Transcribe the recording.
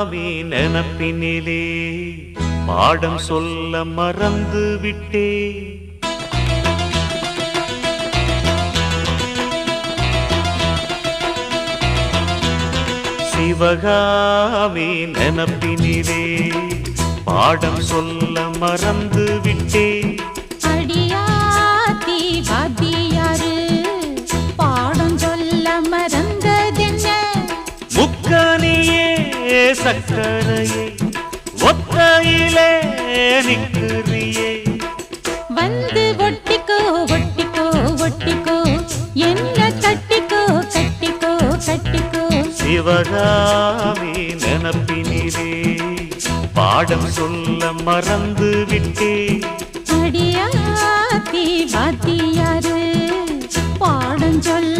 நினப்பினிலே பாடம் சொல்ல மறந்து விட்டே. சிவகாமி நினப்பினிலே பாடம் சொல்ல மறந்து விட்டே. அடியாத்தி வாத்தியாரு பாடம் சொல்ல மறந்ததென்ன? முக்கனியே சக்கரையே ஒத்தையிலே நிற்கிறியே. வந்து ஒட்டிக்கோ ஒட்டிக்கோ ஒட்டிக்கோ என்ன கட்டிக்கோ கட்டிக்கோ கட்டிக்கோ. சிவகாமி நினப்பினிலே பாடம் சொல்ல மறந்து விட்டே. அடியாத்தி வாத்தியாரு பாடம் சொல்ல